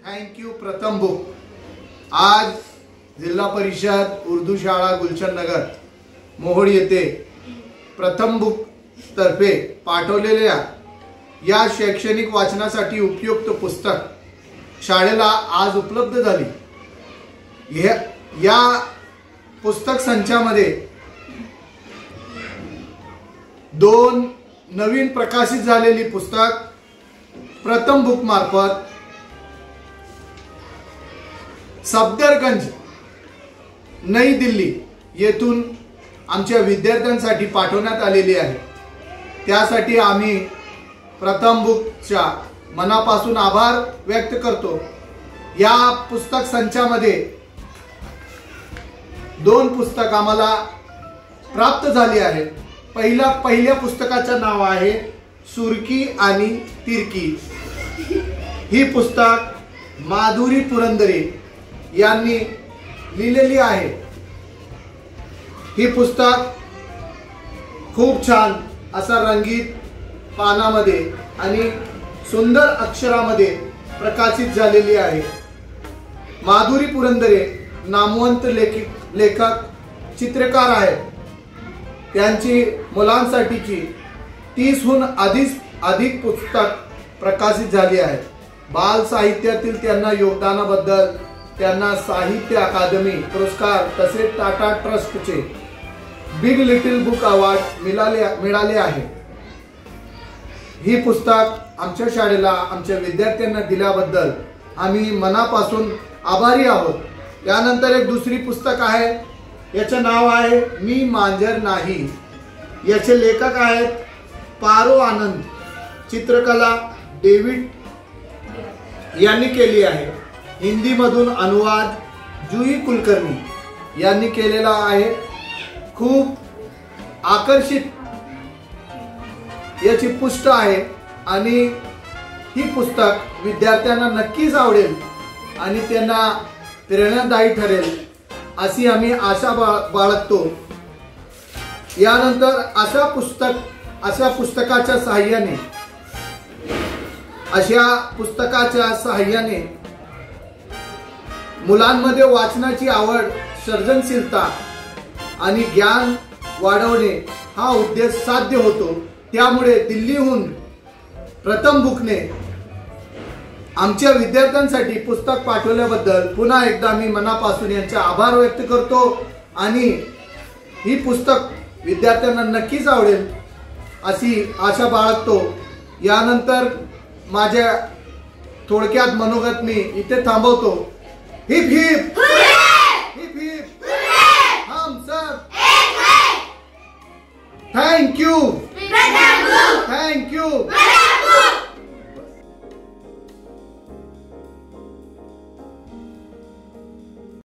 Thank you प्रथम book. आज जिल्हा परिषद उर्दू शाळा गुलशन नगर मोहोळ येथे प्रथम बुक तर्फे पाठवलेल्या या शैक्षणिक वाचनासाठी उपयुक्त पुस्तक शाळेला आज उपलब्ध झाली। या पुस्तक संचामध्ये 2 नवीन प्रकाशित झालेली पुस्तक प्रथम बुक मार्फत सफदरगंज नई दिल्ली येथून आमच्या विद्यार्थ्यांसाठी पाठवण्यात आलेली आहे। त्यासाठी आम्ही प्रथम बुकच्या मनापासून आभार व्यक्त करतो। या पुस्तक संचामध्ये 2 पुस्तक आम्हाला प्राप्त झाली आहेत। पहिल्या पुस्तकाचे नाव आहे सुरकी आणि तिरकी। ही पुस्तक माधुरी पुरंदरे यांनी लिहिलेली आहे। ही पुस्तक खूप छान असा रंगीत पानामध्ये आणि सुंदर अक्षरामध्ये प्रकाशित झालेली आहे। माधुरी पुरंदरे नामवंत लेखक चित्रकार आहेत। त्यांची मुलांसाठीची 30हून अधिक पुस्तक प्रकाशित झाली आहेत। बाल साहित्यातील त्यांना योगदानाबद्दल त्यांना साहित्य अकादमी पुरस्कार तसेच टाटा ट्रस्टचे बिग लिटिल बुक अवॉर्ड मिळाले आहे। ही पुस्तक आमच्या शाळेला आमच्या विद्यार्थ्यांना दिल्याबद्दल आम्ही मनापासून आभारी आहोत। त्यानंतर एक दुसरी पुस्तक आहे, याचे नाव आहे मी मांजर नाही। याचे लेखक आहेत पारो आनंद। चित्रकला डेव्हिड यांनी केली आहे। हिंदी मधून अनुवाद जुई कुलकर्णी यांनी केलेला आहे। खूप आकर्षित याची पुष्ट आहे आणि ही पुस्तक विद्यार्थ्यांना नक्कीच आवडेल आणि त्यांना प्रेरणादायी ठरेल अशी आम्ही आशा बाळगतो। यानंतर अशा पुस्तकाच्या सहाय्याने मुलांमध्ये वाचनाची आवड, सर्जनशीलता आणि ज्ञान वाढवणे हा उद्देश साध्य होतो। त्यामुळे दिल्लीहून प्रथम बुकने आमच्या विद्यार्थ्यांसाठी पुस्तक पाठवल्याबद्दल पुन्हा एकदा मी मनापासून यांचे आभार व्यक्त करतो आणि ही पुस्तक विद्यार्थ्यांना नक्कीच आवडेल अशी आशा बाळगतो। यानंतर माझ्या थोडक्यात मनोगत मी इथे थांबवतो। Heap heap